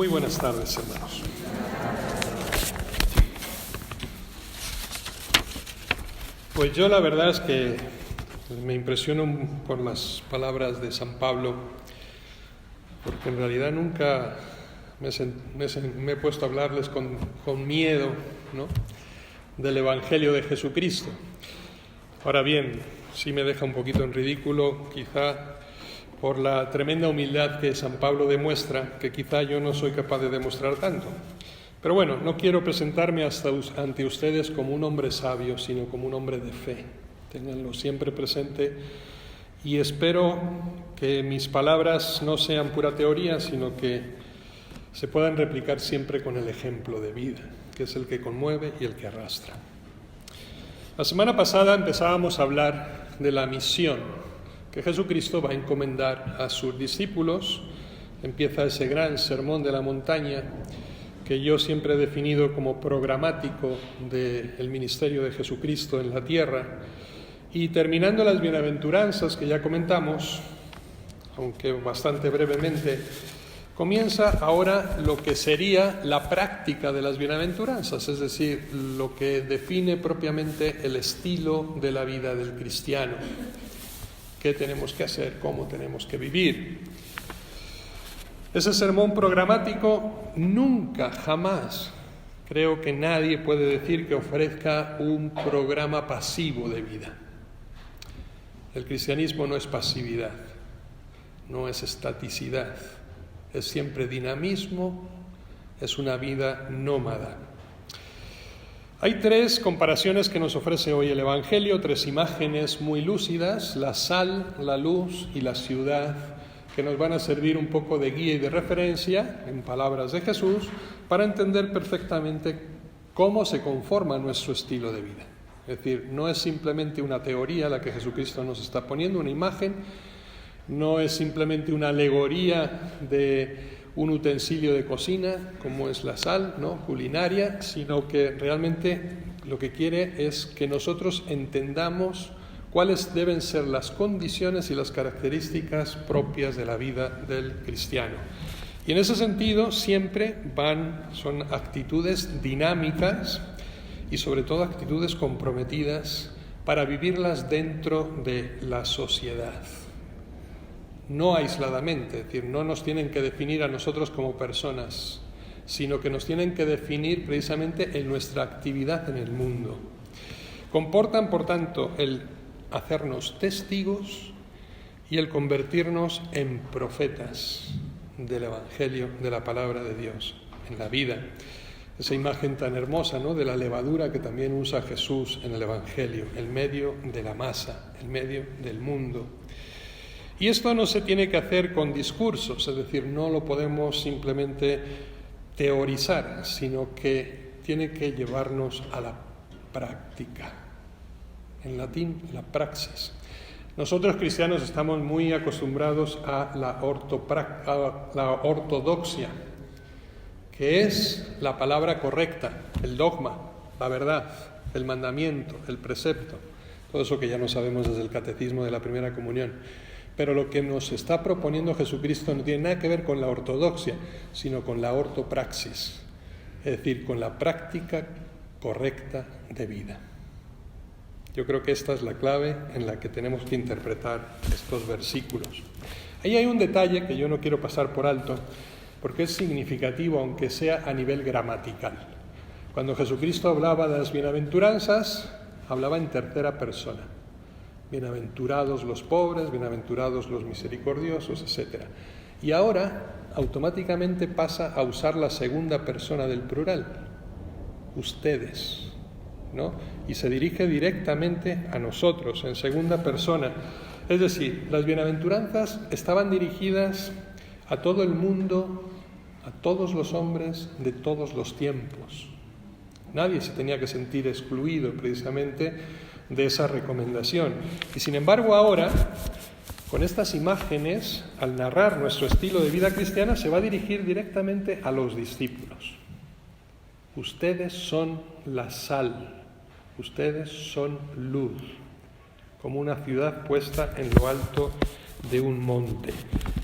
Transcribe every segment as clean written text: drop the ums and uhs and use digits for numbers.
Muy buenas tardes, hermanos. Pues yo la verdad es que me impresiono por las palabras de San Pablo, porque en realidad nunca me he puesto a hablarles con miedo, ¿no?, del Evangelio de Jesucristo. Ahora bien, sí me deja un poquito en ridículo, quizá por la tremenda humildad que San Pablo demuestra, que quizá yo no soy capaz de demostrar tanto. Pero bueno, no quiero presentarme ante ustedes como un hombre sabio, sino como un hombre de fe. Ténganlo siempre presente y espero que mis palabras no sean pura teoría, sino que se puedan replicar siempre con el ejemplo de vida, que es el que conmueve y el que arrastra. La semana pasada empezábamos a hablar de la misión que Jesucristo va a encomendar a sus discípulos. Empieza ese gran sermón de la montaña que yo siempre he definido como programático del ministerio de Jesucristo en la tierra, y terminando las bienaventuranzas que ya comentamos, aunque bastante brevemente, comienza ahora lo que sería la práctica de las bienaventuranzas, es decir, lo que define propiamente el estilo de la vida del cristiano. ¿Qué tenemos que hacer? ¿Cómo tenemos que vivir? Ese sermón programático nunca, jamás, creo que nadie puede decir que ofrezca un programa pasivo de vida. El cristianismo no es pasividad, no es estaticidad, es siempre dinamismo, es una vida nómada. Hay tres comparaciones que nos ofrece hoy el Evangelio, tres imágenes muy lúcidas: la sal, la luz y la ciudad, que nos van a servir un poco de guía y de referencia, en palabras de Jesús, para entender perfectamente cómo se conforma nuestro estilo de vida. Es decir, no es simplemente una teoría la que Jesucristo nos está poniendo, una imagen, no es simplemente una alegoría de un utensilio de cocina, como es la sal, ¿no?, culinaria, sino que realmente lo que quiere es que nosotros entendamos cuáles deben ser las condiciones y las características propias de la vida del cristiano. Y en ese sentido siempre son actitudes dinámicas y sobre todo actitudes comprometidas para vivirlas dentro de la sociedad. No aisladamente, es decir, no nos tienen que definir a nosotros como personas, sino que nos tienen que definir precisamente en nuestra actividad en el mundo. Comportan, por tanto, el hacernos testigos y el convertirnos en profetas del Evangelio, de la palabra de Dios, en la vida. Esa imagen tan hermosa, ¿no?, de la levadura que también usa Jesús en el Evangelio, en medio de la masa, en medio del mundo. Y esto no se tiene que hacer con discursos, es decir, no lo podemos simplemente teorizar, sino que tiene que llevarnos a la práctica. En latín, la praxis. Nosotros cristianos estamos muy acostumbrados a la ortodoxia, que es la palabra correcta, el dogma, la verdad, el mandamiento, el precepto, todo eso que ya no sabemos desde el catecismo de la primera comunión. Pero lo que nos está proponiendo Jesucristo no tiene nada que ver con la ortodoxia, sino con la ortopraxis, es decir, con la práctica correcta de vida. Yo creo que esta es la clave en la que tenemos que interpretar estos versículos. Ahí hay un detalle que yo no quiero pasar por alto, porque es significativo, aunque sea a nivel gramatical. Cuando Jesucristo hablaba de las bienaventuranzas, hablaba en tercera persona. Bienaventurados los pobres, bienaventurados los misericordiosos, etc. Y ahora automáticamente pasa a usar la segunda persona del plural, ustedes, ¿no? Y se dirige directamente a nosotros en segunda persona. Es decir, las bienaventuranzas estaban dirigidas a todo el mundo, a todos los hombres de todos los tiempos. Nadie se tenía que sentir excluido precisamente de esa recomendación. Y sin embargo ahora, con estas imágenes, al narrar nuestro estilo de vida cristiana, se va a dirigir directamente a los discípulos. Ustedes son la sal, ustedes son luz, como una ciudad puesta en lo alto de un monte.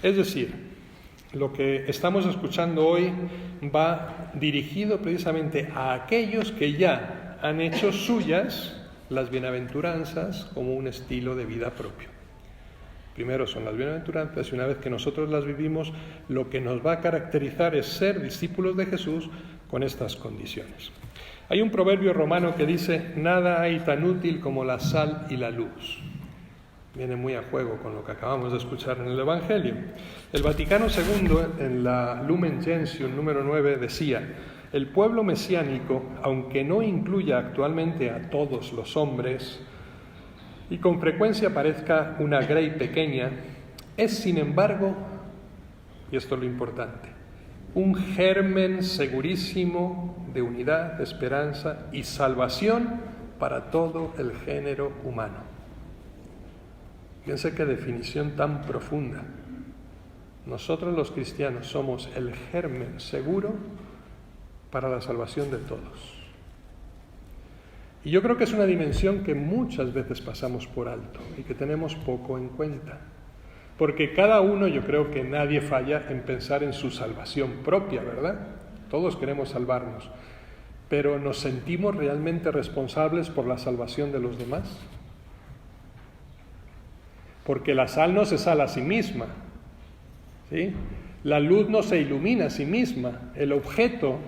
Es decir, lo que estamos escuchando hoy va dirigido precisamente a aquellos que ya han hecho suyas las bienaventuranzas como un estilo de vida propio. Primero son las bienaventuranzas y una vez que nosotros las vivimos, lo que nos va a caracterizar es ser discípulos de Jesús con estas condiciones. Hay un proverbio romano que dice: nada hay tan útil como la sal y la luz. Viene muy a juego con lo que acabamos de escuchar en el Evangelio. El Vaticano II, en la Lumen Gentium número 9, decía: el pueblo mesiánico, aunque no incluya actualmente a todos los hombres, y con frecuencia parezca una grey pequeña, es sin embargo, y esto es lo importante, un germen segurísimo de unidad, esperanza y salvación para todo el género humano. Fíjense qué definición tan profunda. Nosotros los cristianos somos el germen seguro para la salvación de todos. Y yo creo que es una dimensión que muchas veces pasamos por alto y que tenemos poco en cuenta. Porque cada uno, yo creo que nadie falla en pensar en su salvación propia, ¿verdad? Todos queremos salvarnos. Pero ¿nos sentimos realmente responsables por la salvación de los demás? Porque la sal no se sala a sí misma, ¿sí? La luz no se ilumina a sí misma. El objeto,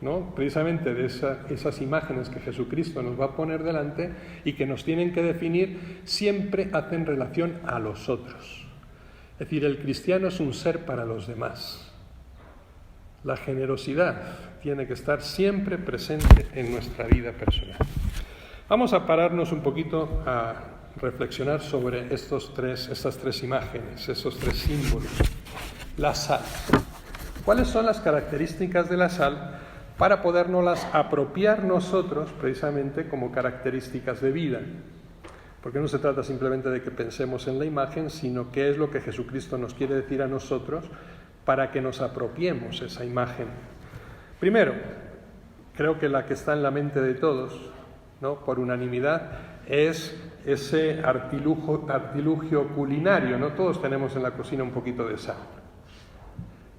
¿no?, precisamente de esas imágenes que Jesucristo nos va a poner delante y que nos tienen que definir, siempre hacen relación a los otros. Es decir, el cristiano es un ser para los demás. La generosidad tiene que estar siempre presente en nuestra vida personal. Vamos a pararnos un poquito a reflexionar sobre estas tres imágenes, esos tres símbolos. La sal. ¿Cuáles son las características de la sal para podérnoslas apropiar nosotros precisamente como características de vida? Porque no se trata simplemente de que pensemos en la imagen, sino qué es lo que Jesucristo nos quiere decir a nosotros para que nos apropiemos esa imagen. Primero, creo que la que está en la mente de todos, ¿no?, por unanimidad, es ese artilugio culinario, ¿no? Todos tenemos en la cocina un poquito de sal.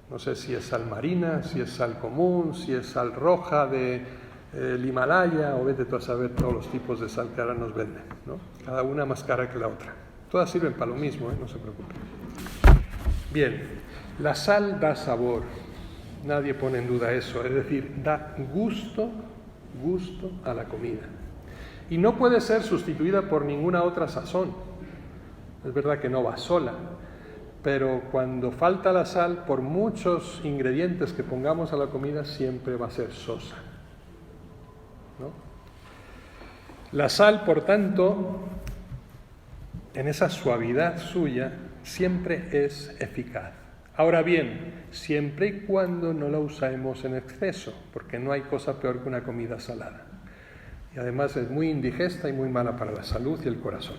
No sé si es sal marina, si es sal común, si es sal roja del Himalaya, o vete tú a saber todos los tipos de sal que ahora nos venden, ¿no? Cada una más cara que la otra. Todas sirven para lo mismo, no se preocupen. Bien, la sal da sabor, nadie pone en duda eso, es decir, da gusto a la comida. Y no puede ser sustituida por ninguna otra sazón. Es verdad que no va sola, pero cuando falta la sal, por muchos ingredientes que pongamos a la comida, siempre va a ser sosa, ¿no? La sal, por tanto, en esa suavidad suya, siempre es eficaz. Ahora bien, siempre y cuando no la usemos en exceso, porque no hay cosa peor que una comida salada. Y además es muy indigesta y muy mala para la salud y el corazón.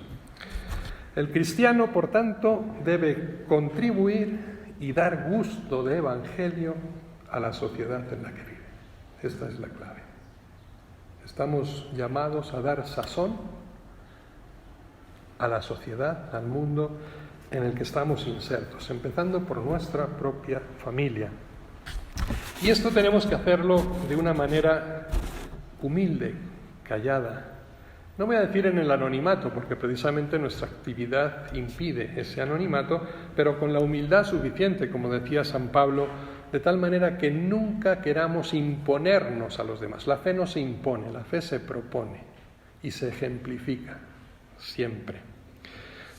El cristiano, por tanto, debe contribuir y dar gusto de evangelio a la sociedad en la que vive. Esta es la clave. Estamos llamados a dar sazón a la sociedad, al mundo en el que estamos insertos, empezando por nuestra propia familia. Y esto tenemos que hacerlo de una manera humilde, callada. No voy a decir en el anonimato, porque precisamente nuestra actividad impide ese anonimato, pero con la humildad suficiente, como decía San Pablo, de tal manera que nunca queramos imponernos a los demás. La fe no se impone, la fe se propone y se ejemplifica siempre.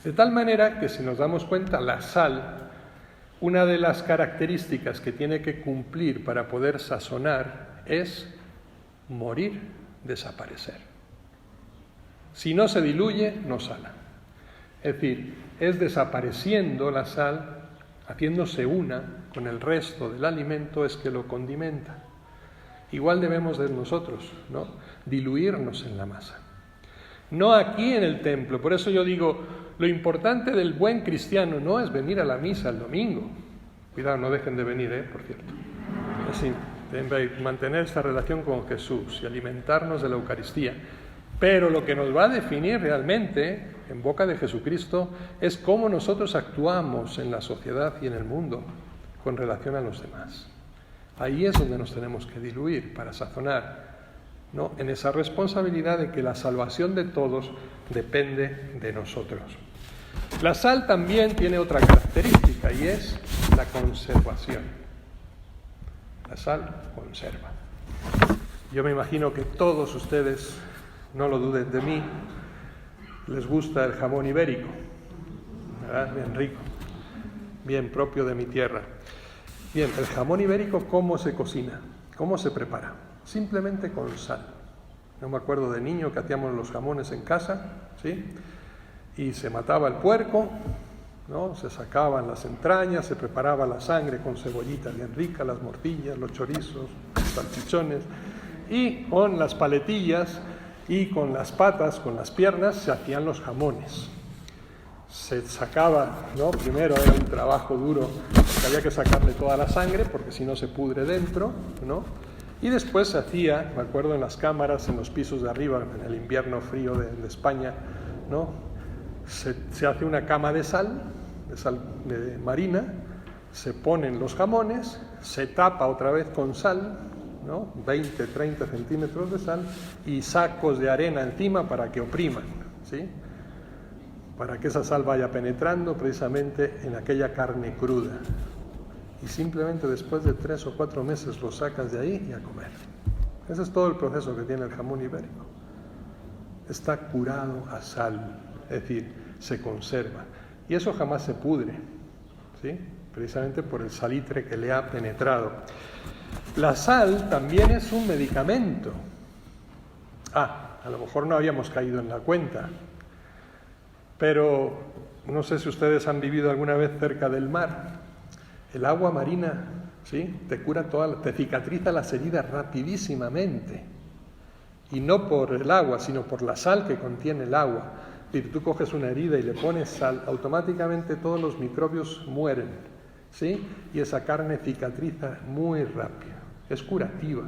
De tal manera que, si nos damos cuenta, la sal, una de las características que tiene que cumplir para poder sazonar es morir, desaparecer. Si no se diluye, no sala. Es decir, es desapareciendo la sal, haciéndose una con el resto del alimento, es que lo condimenta. Igual debemos de nosotros, ¿no?, diluirnos en la masa. No aquí en el templo. Por eso yo digo, lo importante del buen cristiano no es venir a la misa el domingo. Cuidado, no dejen de venir, por cierto. Así, mantener esta relación con Jesús y alimentarnos de la Eucaristía. Pero lo que nos va a definir realmente, en boca de Jesucristo, es cómo nosotros actuamos en la sociedad y en el mundo. con relación a los demás. Ahí es donde nos tenemos que diluir para sazonar, ¿no?, en esa responsabilidad de que la salvación de todos depende de nosotros. La sal también tiene otra característica y es la conservación. La sal conserva. Yo me imagino que todos ustedes, no lo duden de mí, les gusta el jamón ibérico, ¿verdad? Bien rico, bien propio de mi tierra. Bien, el jamón ibérico, ¿cómo se cocina? ¿Cómo se prepara? Simplemente con sal. Yo me acuerdo de niño que hacíamos los jamones en casa, ¿sí? Y se mataba el puerco, ¿no? Se sacaban las entrañas, se preparaba la sangre con cebollita bien rica, las morcillas, los chorizos, los salchichones, y con las paletillas y con las patas, con las piernas, se hacían los jamones. Se sacaba, ¿no? Primero era un trabajo duro, porque había que sacarle toda la sangre, porque si no se pudre dentro, ¿no? Y después se hacía, me acuerdo, en las cámaras, en los pisos de arriba, en el invierno frío de España, ¿no? Se hace una cama de sal de marina, se ponen los jamones, se tapa otra vez con sal, ¿no? 20, 30 centímetros de sal y sacos de arena encima para que opriman, ¿sí? Para que esa sal vaya penetrando precisamente en aquella carne cruda. Y simplemente después de 3 o 4 meses lo sacas de ahí y a comer. Ese es todo el proceso que tiene el jamón ibérico. Está curado a sal, es decir, se conserva. Y eso jamás se pudre, ¿sí? Precisamente por el salitre que le ha penetrado. La sal también es un medicamento. A lo mejor no habíamos caído en la cuenta, pero no sé si ustedes han vivido alguna vez cerca del mar. El agua marina, ¿sí?, te cura te cicatriza las heridas rapidísimamente. Y no por el agua, sino por la sal que contiene el agua. Si tú coges una herida y le pones sal, automáticamente todos los microbios mueren, ¿sí? Y esa carne cicatriza muy rápido. Es curativa.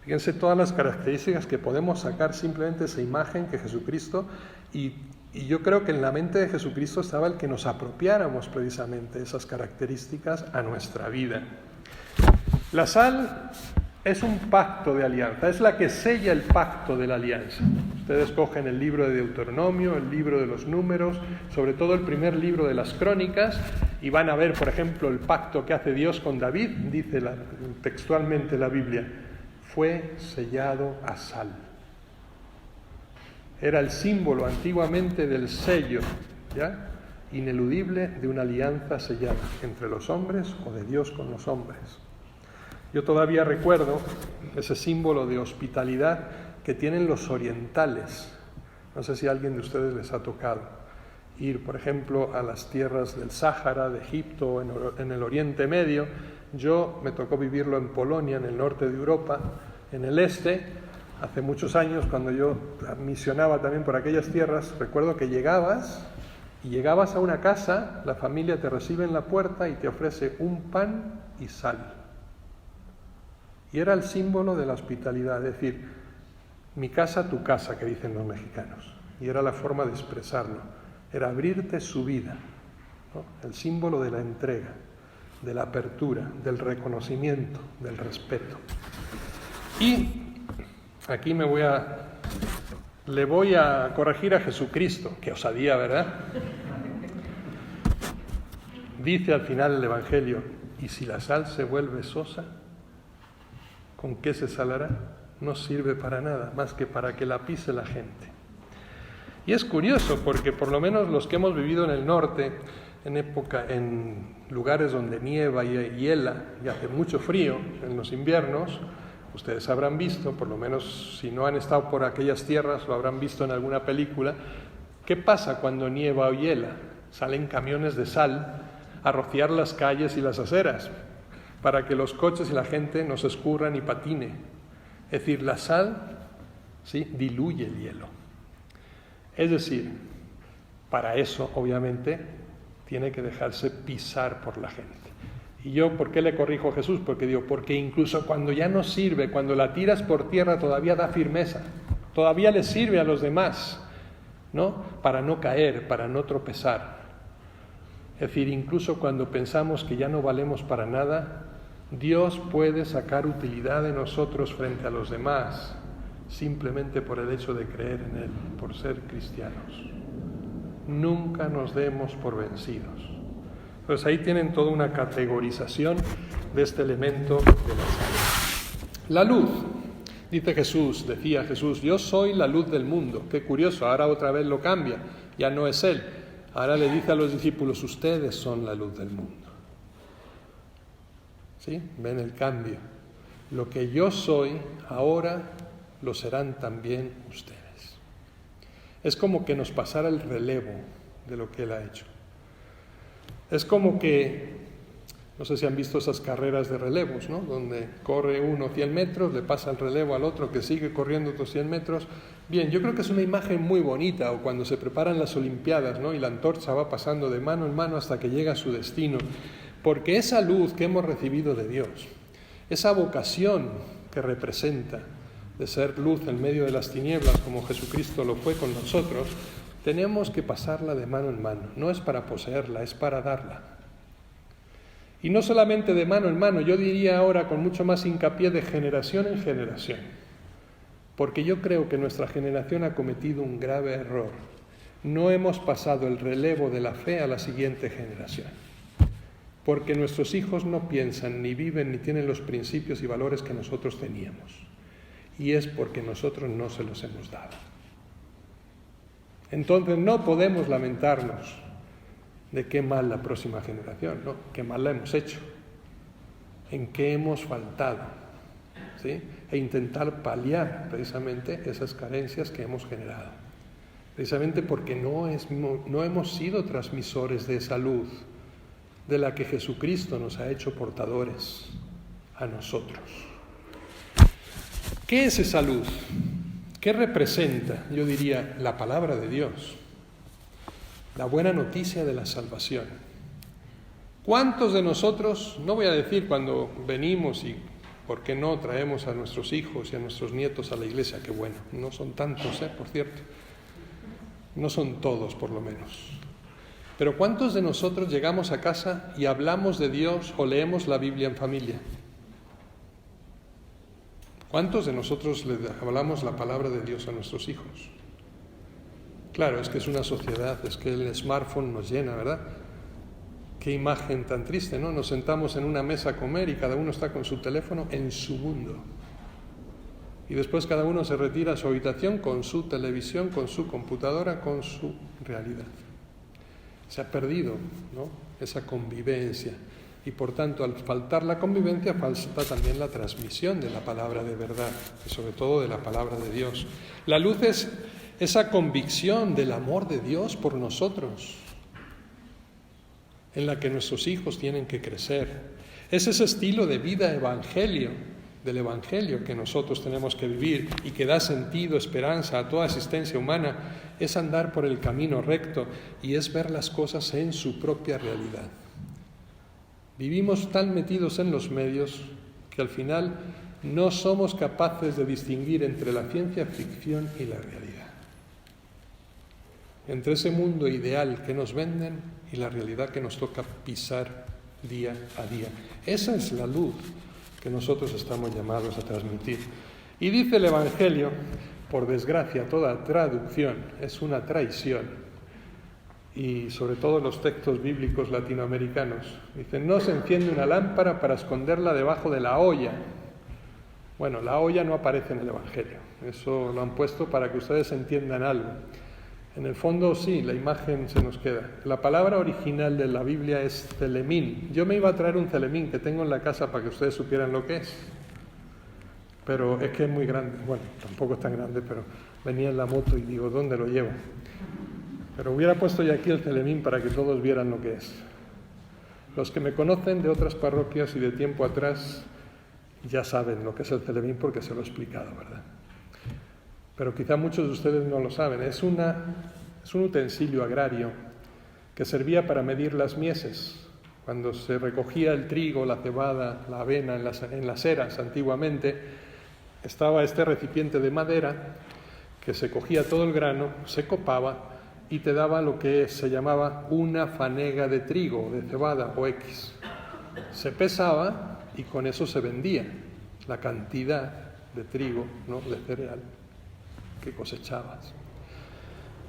Fíjense todas las características que podemos sacar simplemente de esa imagen que Jesucristo, y yo creo que en la mente de Jesucristo estaba el que nos apropiáramos precisamente esas características a nuestra vida. La sal es un pacto de alianza, es la que sella el pacto de la alianza. Ustedes cogen el libro de Deuteronomio, el libro de los Números, sobre todo el primer libro de las Crónicas, y van a ver, por ejemplo, el pacto que hace Dios con David, dice textualmente la Biblia, fue sellado a sal. Era el símbolo antiguamente del sello, ¿ya?, ineludible de una alianza sellada entre los hombres o de Dios con los hombres. Yo todavía recuerdo ese símbolo de hospitalidad que tienen los orientales. No sé si a alguien de ustedes les ha tocado ir, por ejemplo, a las tierras del Sáhara, de Egipto, en el Oriente Medio. Yo me tocó vivirlo en Polonia, en el norte de Europa, en el este. Hace muchos años, cuando yo misionaba también por aquellas tierras, recuerdo que llegabas a una casa, la familia te recibe en la puerta y te ofrece un pan y sal. Y era el símbolo de la hospitalidad, es decir, mi casa, tu casa, que dicen los mexicanos. Y era la forma de expresarlo, era abrirte su vida, ¿no? El símbolo de la entrega, de la apertura, del reconocimiento, del respeto. Y aquí le voy a corregir a Jesucristo, qué osadía, ¿verdad? Dice al final del Evangelio, ¿y si la sal se vuelve sosa? ¿Con qué se salará? No sirve para nada, más que para que la pise la gente. Y es curioso, porque por lo menos los que hemos vivido en el norte, en lugares donde nieva y hiela y hace mucho frío en los inviernos, ustedes habrán visto, por lo menos si no han estado por aquellas tierras, lo habrán visto en alguna película, ¿qué pasa cuando nieva o hiela? Salen camiones de sal a rociar las calles y las aceras para que los coches y la gente no se escurran y patine. Es decir, la sal, ¿sí?, diluye el hielo. Es decir, para eso, obviamente, tiene que dejarse pisar por la gente. Y yo, ¿por qué le corrijo a Jesús? Porque incluso cuando ya no sirve, cuando la tiras por tierra, todavía da firmeza, todavía le sirve a los demás, ¿no?, para no caer, para no tropezar. Es decir, incluso cuando pensamos que ya no valemos para nada, Dios puede sacar utilidad de nosotros frente a los demás, simplemente por el hecho de creer en Él, por ser cristianos. Nunca nos demos por vencidos. Pues ahí tienen toda una categorización de este elemento de la salud. La luz, decía Jesús, yo soy la luz del mundo. Qué curioso, ahora otra vez lo cambia, ya no es Él. Ahora le dice a los discípulos, ustedes son la luz del mundo. ¿Sí? ¿Ven el cambio? Lo que yo soy, ahora lo serán también ustedes. Es como que nos pasara el relevo de lo que Él ha hecho. Es como que, no sé si han visto esas carreras de relevos, ¿no? Donde corre uno 100 metros, le pasa el relevo al otro que sigue corriendo otros 100 metros. Bien, yo creo que es una imagen muy bonita, o cuando se preparan las Olimpiadas, ¿no? Y la antorcha va pasando de mano en mano hasta que llega a su destino. Porque esa luz que hemos recibido de Dios, esa vocación que representa de ser luz en medio de las tinieblas, como Jesucristo lo fue con nosotros, tenemos que pasarla de mano en mano. No es para poseerla, es para darla. Y no solamente de mano en mano, yo diría ahora con mucho más hincapié de generación en generación. Porque yo creo que nuestra generación ha cometido un grave error. No hemos pasado el relevo de la fe a la siguiente generación. Porque nuestros hijos no piensan, ni viven, ni tienen los principios y valores que nosotros teníamos. Y es porque nosotros no se los hemos dado. Entonces no podemos lamentarnos de qué mal la próxima generación, no, qué mal la hemos hecho, en qué hemos faltado, ¿sí? E intentar paliar precisamente esas carencias que hemos generado, precisamente porque no hemos sido transmisores de esa luz de la que Jesucristo nos ha hecho portadores a nosotros. ¿Qué es esa luz? ¿Qué representa? Yo diría la palabra de Dios, la buena noticia de la salvación. ¿Cuántos de nosotros, no voy a decir cuando venimos y por qué no traemos a nuestros hijos y a nuestros nietos a la iglesia, qué bueno, no son tantos, por cierto, no son todos por lo menos, pero ¿cuántos de nosotros llegamos a casa y hablamos de Dios o leemos la Biblia en familia? ¿Cuántos de nosotros le hablamos la palabra de Dios a nuestros hijos? Claro, es que es una sociedad, es que el smartphone nos llena, ¿verdad? Qué imagen tan triste, ¿no? Nos sentamos en una mesa a comer y cada uno está con su teléfono en su mundo. Y después cada uno se retira a su habitación con su televisión, con su computadora, con su realidad. Se ha perdido, ¿no?, esa convivencia. Y por tanto, al faltar la convivencia, falta también la transmisión de la palabra de verdad, y sobre todo de la palabra de Dios. La luz es esa convicción del amor de Dios por nosotros, en la que nuestros hijos tienen que crecer. Es ese estilo de vida del Evangelio que nosotros tenemos que vivir y que da sentido, esperanza a toda existencia humana. Es andar por el camino recto y es ver las cosas en su propia realidad. Vivimos tan metidos en los medios que al final no somos capaces de distinguir entre la ciencia ficción y la realidad. Entre ese mundo ideal que nos venden y la realidad que nos toca pisar día a día. Esa es la luz que nosotros estamos llamados a transmitir. Y dice el Evangelio, por desgracia, toda traducción es una traición. Y sobre todo los textos bíblicos latinoamericanos. Dicen, no se enciende una lámpara para esconderla debajo de la olla. Bueno, la olla no aparece en el Evangelio. Eso lo han puesto para que ustedes entiendan algo. En el fondo sí, la imagen se nos queda. La palabra original de la Biblia es celemín. Yo me iba a traer un celemín que tengo en la casa para que ustedes supieran lo que es. Pero es que es muy grande. Bueno, tampoco es tan grande, pero venía en la moto y digo, ¿dónde lo llevo? Pero hubiera puesto ya aquí el celemín para que todos vieran lo que es. Los que me conocen de otras parroquias y de tiempo atrás ya saben lo que es el celemín porque se lo he explicado, ¿verdad? Pero quizá muchos de ustedes no lo saben. Es un utensilio agrario que servía para medir las mieses. Cuando se recogía el trigo, la cebada, la avena en las eras antiguamente, estaba este recipiente de madera que se cogía todo el grano, se copaba y te daba lo que se llamaba una fanega de trigo, de cebada o X. Se pesaba y con eso se vendía la cantidad de trigo, ¿no?, de cereal que cosechabas.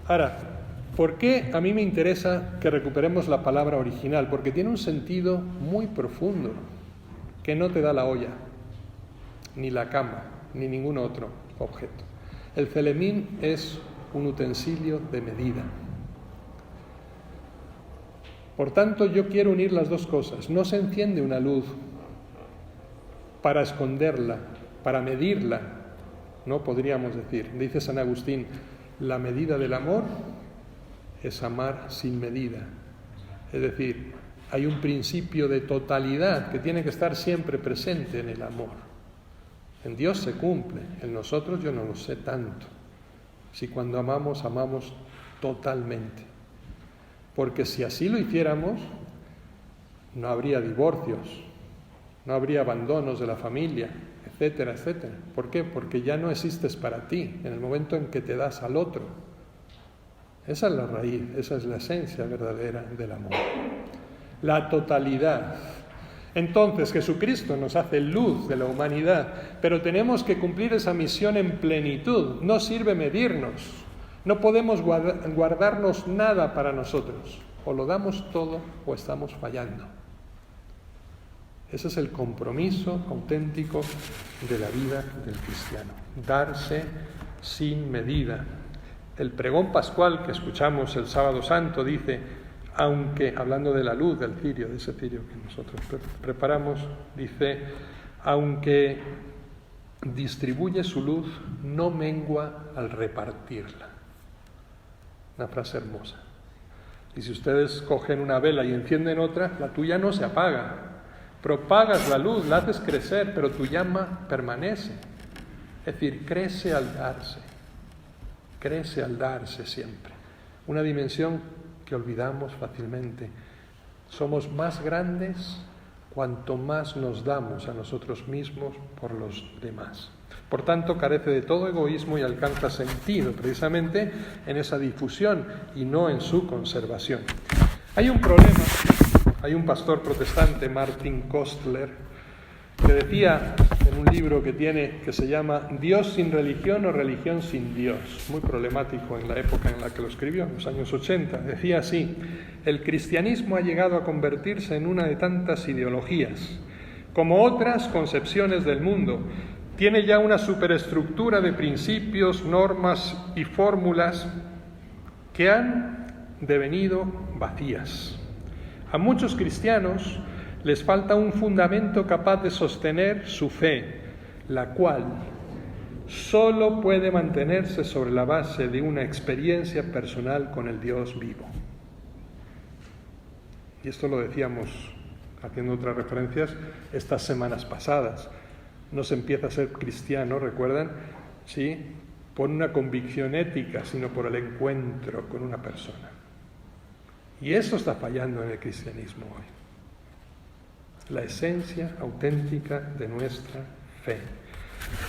Ahora, ¿por qué a mí me interesa que recuperemos la palabra original? Porque tiene un sentido muy profundo que no te da la olla, ni la cama, ni ningún otro objeto. El celemín es un utensilio de medida. Por tanto, yo quiero unir las dos cosas. No se enciende una luz para esconderla, para medirla, no podríamos decir. Dice San Agustín, la medida del amor es amar sin medida. Es decir, hay un principio de totalidad que tiene que estar siempre presente en el amor. En Dios se cumple, en nosotros yo no lo sé tanto. Si cuando amamos, amamos totalmente. Porque si así lo hiciéramos, no habría divorcios, no habría abandonos de la familia, etcétera, etcétera. ¿Por qué? Porque ya no existes para ti en el momento en que te das al otro. Esa es la raíz, esa es la esencia verdadera del amor. La totalidad. Entonces Jesucristo nos hace luz de la humanidad, pero tenemos que cumplir esa misión en plenitud. No sirve medirnos. No podemos guardarnos nada para nosotros. O lo damos todo o estamos fallando. Ese es el compromiso auténtico de la vida del cristiano. Darse sin medida. El pregón pascual que escuchamos el Sábado Santo dice, aunque, hablando de la luz del cirio, de ese cirio que nosotros preparamos, dice, aunque distribuye su luz, no mengua al repartirla. Una frase hermosa. Y si ustedes cogen una vela y encienden otra, la tuya no se apaga. Propagas la luz, la haces crecer, pero tu llama permanece. Es decir, crece al darse siempre. Una dimensión que olvidamos fácilmente. Somos más grandes cuanto más nos damos a nosotros mismos por los demás. Por tanto, carece de todo egoísmo y alcanza sentido precisamente en esa difusión y no en su conservación. Hay un problema. Hay un pastor protestante, Martin Kostler, que decía en un libro que tiene que se llama Dios sin religión o religión sin Dios, muy problemático en la época en la que lo escribió, en los años 80. Decía así, el cristianismo ha llegado a convertirse en una de tantas ideologías, como otras concepciones del mundo. Tiene ya una superestructura de principios, normas y fórmulas que han devenido vacías. A muchos cristianos les falta un fundamento capaz de sostener su fe, la cual solo puede mantenerse sobre la base de una experiencia personal con el Dios vivo. Y esto lo decíamos, haciendo otras referencias, estas semanas pasadas. No se empieza a ser cristiano, ¿recuerdan? Sí, por una convicción ética, sino por el encuentro con una persona. Y eso está fallando en el cristianismo hoy. La esencia auténtica de nuestra fe.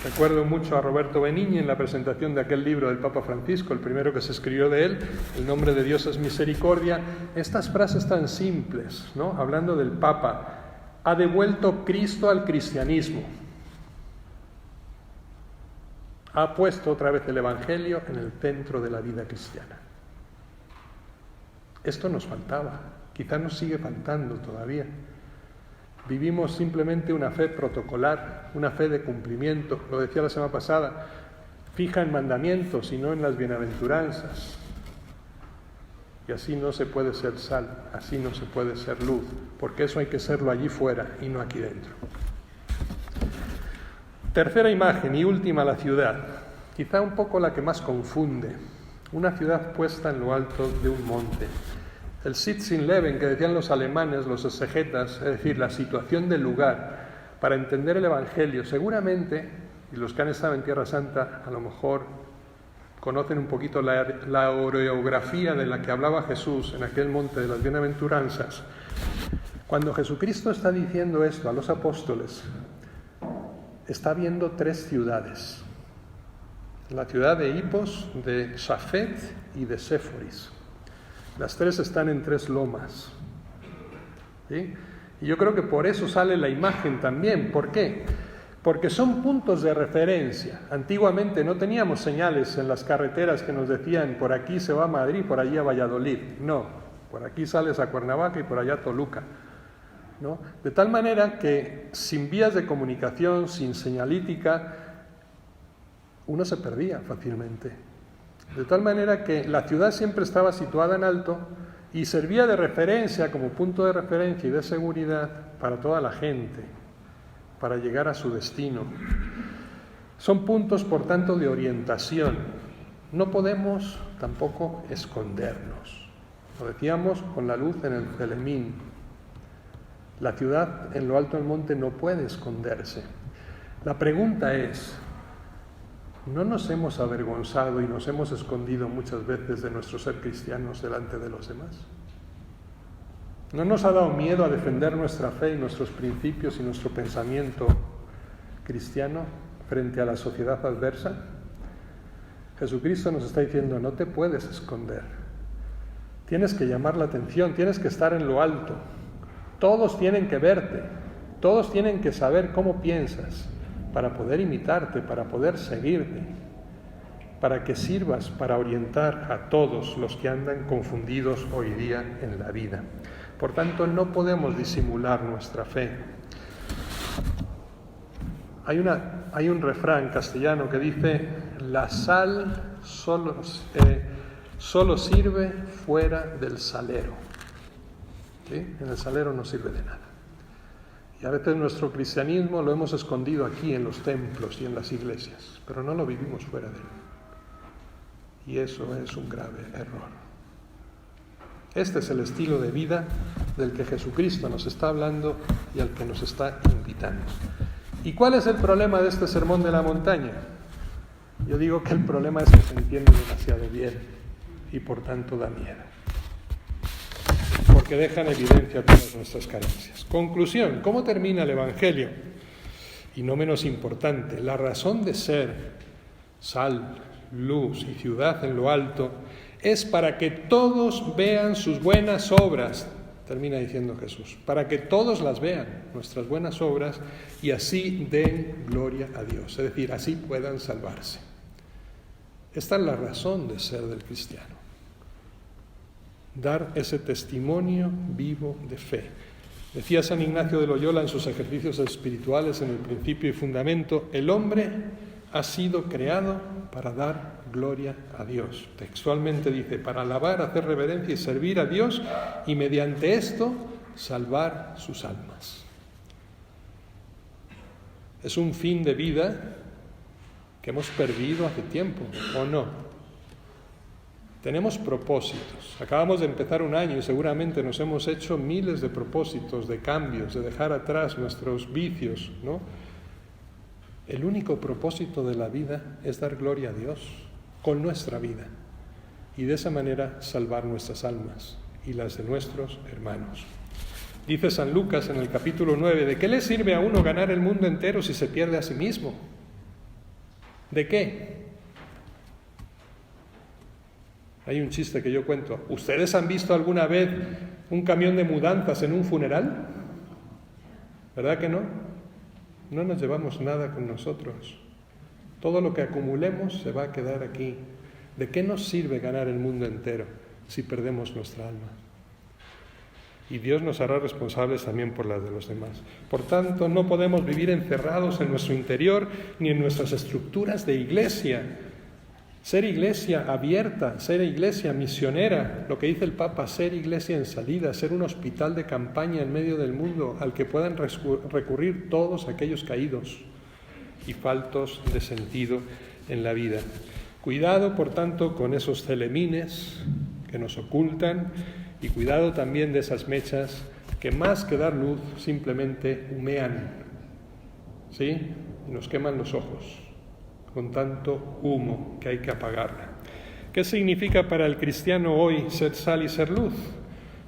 Recuerdo mucho a Roberto Benigni en la presentación de aquel libro del Papa Francisco, el primero que se escribió de él, El nombre de Dios es misericordia. Estas frases tan simples, ¿no? Hablando del Papa, ha devuelto Cristo al cristianismo. Ha puesto otra vez el Evangelio en el centro de la vida cristiana. Esto nos faltaba, quizá nos sigue faltando todavía. Vivimos simplemente una fe protocolar, una fe de cumplimiento, lo decía la semana pasada, fija en mandamientos y no en las bienaventuranzas. Y así no se puede ser sal, así no se puede ser luz, porque eso hay que serlo allí fuera y no aquí dentro. Tercera imagen y última, la ciudad, quizá un poco la que más confunde. Una ciudad puesta en lo alto de un monte. El Sitz-im-Leben que decían los alemanes, los exegetas, es decir, la situación del lugar, para entender el Evangelio. Seguramente, y los que han estado en Tierra Santa a lo mejor conocen un poquito la orografía de la que hablaba Jesús en aquel monte de las bienaventuranzas. Cuando Jesucristo está diciendo esto a los apóstoles, está viendo tres ciudades. La ciudad de Hipos, de Safed y de Séforis. Las tres están en tres lomas. ¿Sí? Y yo creo que por eso sale la imagen también. ¿Por qué? Porque son puntos de referencia. Antiguamente no teníamos señales en las carreteras que nos decían por aquí se va a Madrid, por allí a Valladolid. No, por aquí sales a Cuernavaca y por allá a Toluca, ¿no? De tal manera que sin vías de comunicación, sin señalítica, uno se perdía fácilmente. De tal manera que la ciudad siempre estaba situada en alto y servía de referencia, como punto de referencia y de seguridad para toda la gente, para llegar a su destino. Son puntos, por tanto, de orientación. No podemos tampoco escondernos. Lo decíamos con la luz en el Celemín. La ciudad en lo alto del monte no puede esconderse. La pregunta es, ¿no nos hemos avergonzado y nos hemos escondido muchas veces de nuestro ser cristianos delante de los demás? ¿No nos ha dado miedo a defender nuestra fe y nuestros principios y nuestro pensamiento cristiano frente a la sociedad adversa? Jesucristo nos está diciendo, no te puedes esconder. Tienes que llamar la atención, tienes que estar en lo alto. Todos tienen que verte, todos tienen que saber cómo piensas para poder imitarte, para poder seguirte, para que sirvas para orientar a todos los que andan confundidos hoy día en la vida. Por tanto, no podemos disimular nuestra fe. Hay un refrán castellano que dice, la sal solo sirve fuera del salero. ¿Sí? En el salero no sirve de nada. Y a veces nuestro cristianismo lo hemos escondido aquí en los templos y en las iglesias, pero no lo vivimos fuera de él. Y eso es un grave error. Este es el estilo de vida del que Jesucristo nos está hablando y al que nos está invitando. ¿Y cuál es el problema de este sermón de la montaña? Yo digo que el problema es que se entiende demasiado bien y por tanto da miedo, porque deja en evidencia todas nuestras carencias. Conclusión, ¿cómo termina el Evangelio? Y no menos importante, la razón de ser sal, luz y ciudad en lo alto es para que todos vean sus buenas obras, termina diciendo Jesús, para que todos las vean, nuestras buenas obras, y así den gloria a Dios, es decir, así puedan salvarse. Esta es la razón de ser del cristiano. Dar ese testimonio vivo de fe. Decía San Ignacio de Loyola en sus ejercicios espirituales, en el principio y fundamento, el hombre ha sido creado para dar gloria a Dios. Textualmente dice, para alabar, hacer reverencia y servir a Dios y mediante esto salvar sus almas. Es un fin de vida que hemos perdido hace tiempo, ¿o no? Tenemos propósitos. Acabamos de empezar un año y seguramente nos hemos hecho miles de propósitos, de cambios, de dejar atrás nuestros vicios, ¿no? El único propósito de la vida es dar gloria a Dios con nuestra vida y de esa manera salvar nuestras almas y las de nuestros hermanos. Dice San Lucas en el capítulo 9, ¿de qué le sirve a uno ganar el mundo entero si se pierde a sí mismo? ¿De qué? Hay un chiste que yo cuento. ¿Ustedes han visto alguna vez un camión de mudanzas en un funeral? ¿Verdad que no? No nos llevamos nada con nosotros. Todo lo que acumulemos se va a quedar aquí. ¿De qué nos sirve ganar el mundo entero si perdemos nuestra alma? Y Dios nos hará responsables también por las de los demás. Por tanto, no podemos vivir encerrados en nuestro interior ni en nuestras estructuras de iglesia. Ser iglesia abierta, ser iglesia misionera, lo que dice el Papa, ser iglesia en salida, ser un hospital de campaña en medio del mundo al que puedan recurrir todos aquellos caídos y faltos de sentido en la vida. Cuidado, por tanto, con esos celemines que nos ocultan y cuidado también de esas mechas que más que dar luz simplemente humean, ¿sí? Y nos queman los ojos con tanto humo que hay que apagarla. ¿Qué significa para el cristiano hoy ser sal y ser luz?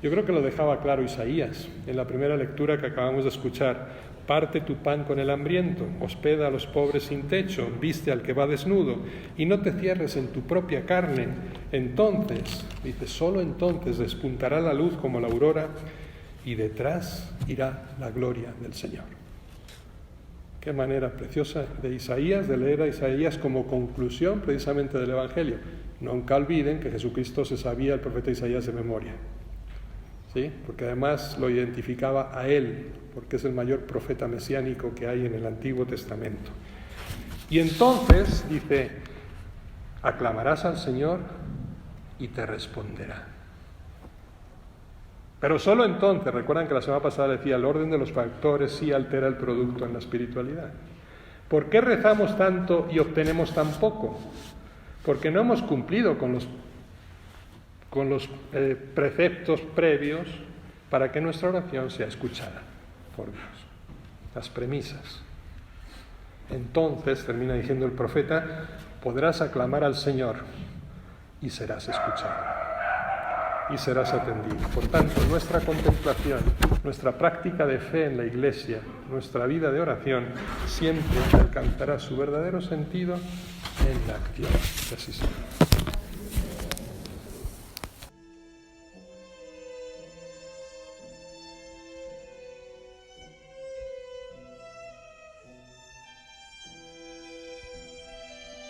Yo creo que lo dejaba claro Isaías en la primera lectura que acabamos de escuchar. comparte tu pan con el hambriento, hospeda a los pobres sin techo, viste al que va desnudo, y no te cierres en tu propia carne. Entonces, dice, solo entonces despuntará la luz como la aurora, y detrás irá la gloria del Señor. Qué manera preciosa de Isaías, de leer a Isaías como conclusión precisamente del Evangelio. Nunca olviden que Jesucristo se sabía el profeta Isaías de memoria, ¿sí? Porque además lo identificaba a él, porque es el mayor profeta mesiánico que hay en el Antiguo Testamento. Y entonces dice, aclamarás al Señor y te responderá. Pero solo entonces, recuerdan que la semana pasada decía, el orden de los factores sí altera el producto en la espiritualidad. ¿Por qué rezamos tanto y obtenemos tan poco? Porque no hemos cumplido con los preceptos previos para que nuestra oración sea escuchada por Dios. Las premisas. Entonces, termina diciendo el profeta, podrás aclamar al Señor y serás escuchado. Y serás atendido. Por tanto, nuestra contemplación, nuestra práctica de fe en la Iglesia, nuestra vida de oración, siempre alcanzará su verdadero sentido en la acción. Que así sea.